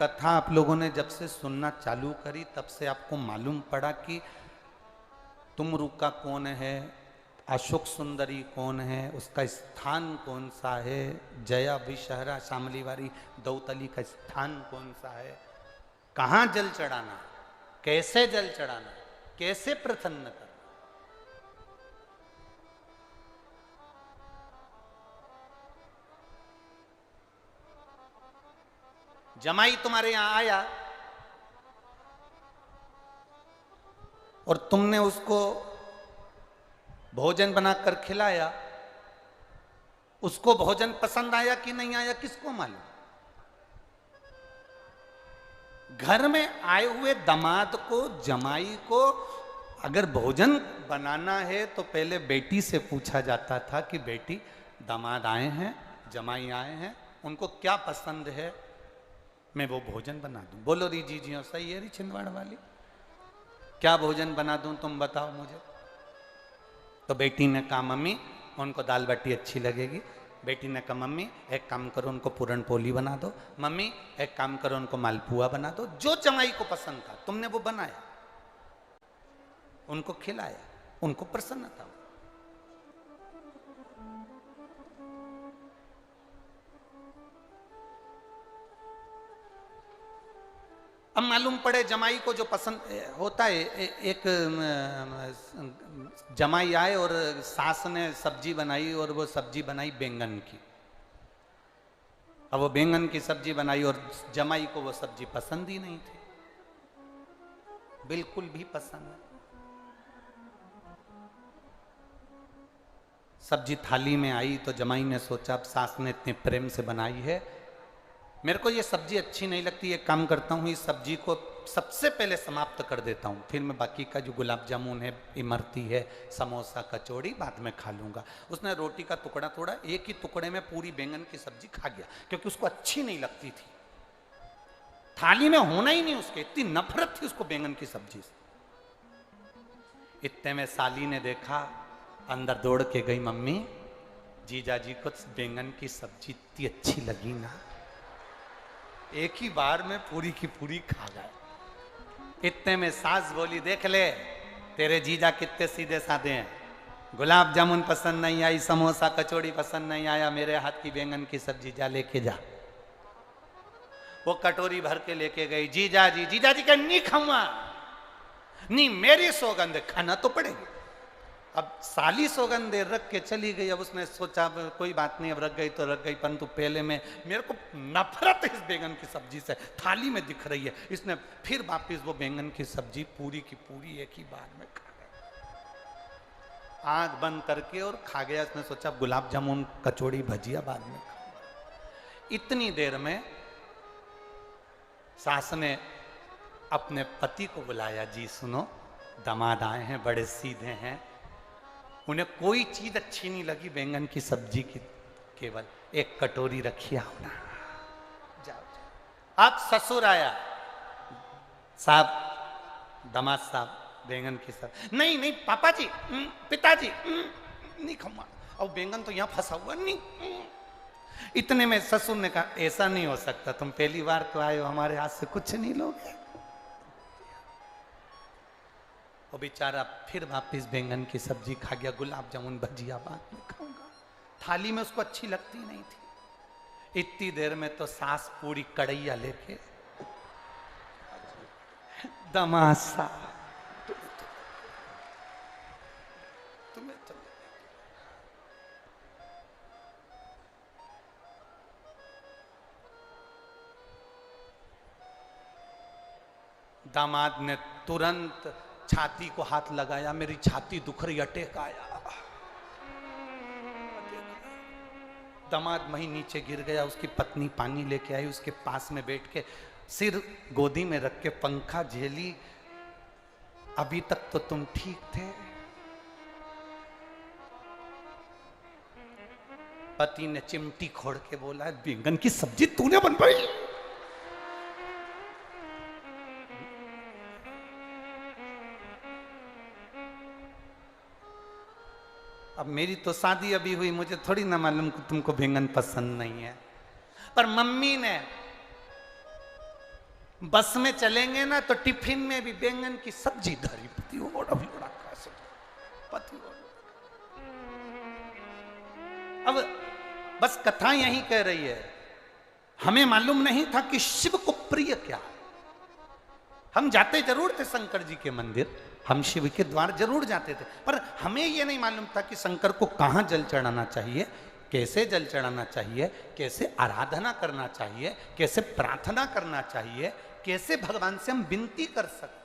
कथा आप लोगों ने जब से सुनना चालू करी तब से आपको मालूम पड़ा कि तुमरुका कौन है, अशोक सुंदरी कौन है, उसका स्थान कौन सा है, जया विषहरा शामलीवारी दौतली का स्थान कौन सा है, कहाँ जल चढ़ाना, कैसे जल चढ़ाना, कैसे प्रसन्न करना। जमाई तुम्हारे यहां आया और तुमने उसको भोजन बनाकर खिलाया, उसको भोजन पसंद आया कि नहीं आया किसको मालूम। घर में आए हुए दामाद को, जमाई को अगर भोजन बनाना है तो पहले बेटी से पूछा जाता था कि बेटी दामाद आए हैं, जमाई आए हैं, उनको क्या पसंद है, मैं वो भोजन बना दूं। बोलो री जी जी सही है री छिंदवाड़ वाली, क्या भोजन बना दूं तुम बताओ मुझे। तो बेटी ने कहा मम्मी उनको दाल बाटी अच्छी लगेगी। बेटी ने कहा मम्मी एक काम करो उनको पूरन पोली बना दो, मम्मी एक काम करो उनको मालपुआ बना दो। जो जमाई को पसंद था तुमने वो बनाया, उनको खिलाया, उनको प्रसन्नता। अब मालूम पड़े जमाई को जो पसंद होता है, एक जमाई आए और सास ने सब्जी बनाई और वो सब्जी बनाई बैंगन की। अब वो बैंगन की सब्जी बनाई और जमाई को वो सब्जी पसंद ही नहीं थी, बिल्कुल भी पसंद नहीं। सब्जी थाली में आई तो जमाई ने सोचा अब सास ने इतने प्रेम से बनाई है, मेरे को ये सब्जी अच्छी नहीं लगती, एक काम करता हूँ इस सब्जी को सबसे पहले समाप्त कर देता हूँ, फिर मैं बाकी का जो गुलाब जामुन है, इमरती है, समोसा, कचौड़ी बाद में खा लूँगा। उसने रोटी का टुकड़ा तोड़ा, एक ही टुकड़े में पूरी बैंगन की सब्जी खा गया क्योंकि उसको अच्छी नहीं लगती थी, थाली में होना ही नहीं उसके, इतनी नफरत थी उसको बैंगन की सब्जी से। इतने में साली ने देखा, अंदर दौड़ के गई, मम्मी जीजा जी को बैंगन की सब्जी इतनी अच्छी लगी ना, एक ही बार में पूरी की पूरी खा गए। इतने में सास बोली देख ले तेरे जीजा कितने सीधे साधे हैं, गुलाब जामुन पसंद नहीं आई, समोसा कचौड़ी पसंद नहीं आया, मेरे हाथ की बैंगन की सब्जी जा लेके जा। वो कटोरी भर के लेके गई, जीजा जी का नहीं खाऊंगा, नहीं मेरी सौगंध खाना तो पड़ेगी। अब साली सौगंध रख के चली गई। अब उसने सोचा कोई बात नहीं, अब रख गई तो रख गई, परंतु पहले में मेरे को नफरत है इस बैंगन की सब्जी से, थाली में दिख रही है। इसने फिर वापिस वो बैंगन की सब्जी पूरी की पूरी एक ही बार में खा गया, आंख बंद करके और खा गया। इसने सोचा गुलाब जामुन कचौड़ी भजिया बाद में खाऊंगा। इतनी देर में सास ने अपने पति को बुलाया, जी सुनो दामाद आए हैं, बड़े सीधे हैं, उन्हें कोई चीज अच्छी नहीं लगी बैंगन की सब्जी की, केवल एक कटोरी रखी आओ ना, जाओ। अब ससुर आया, साहब दामाद साहब बैंगन की सब्जी, नहीं नहीं पापा जी पिताजी नहीं खाऊंगा, और बैंगन तो यहाँ फंसा हुआ नहीं। इतने में ससुर ने कहा ऐसा नहीं हो सकता, तुम पहली बार तो आए हो, हमारे हाथ से कुछ नहीं लोगे। वो बेचारा फिर वापिस बैंगन की सब्जी खा गया, गुलाब जामुन भजिया बाद में खाऊंगा, थाली में उसको अच्छी लगती नहीं थी। इतनी देर में तो सास पूरी कढ़ैया लेके दामाद साहब तुम्हें तो दामाद ने तुरंत छाती को हाथ लगाया, मेरी छाती दुख रही, अटैक आया। दामाद वहीं नीचे गिर गया, उसकी पत्नी पानी लेके आई, उसके पास में बैठ के सिर गोदी में रख के पंखा झेली, अभी तक तो तुम ठीक थे। पति ने चिमटी खोड़ के बोला बैंगन की सब्जी तूने बनवाई। अब मेरी तो शादी अभी हुई, मुझे थोड़ी ना मालूम कि तुमको बैंगन पसंद नहीं है, पर मम्मी ने बस में चलेंगे ना तो टिफिन में भी बैंगन की सब्जी धरी पति अब बस कथा यही कह रही है, हमें मालूम नहीं था कि शिव को प्रिय क्या है। हम जाते जरूर थे शंकर जी के मंदिर, हम शिव के द्वार जरूर जाते थे, पर हमें यह नहीं मालूम था कि शंकर को कहां जल चढ़ाना चाहिए, कैसे जल चढ़ाना चाहिए, कैसे आराधना करना चाहिए, कैसे प्रार्थना करना चाहिए, कैसे भगवान से हम विनती कर सकते।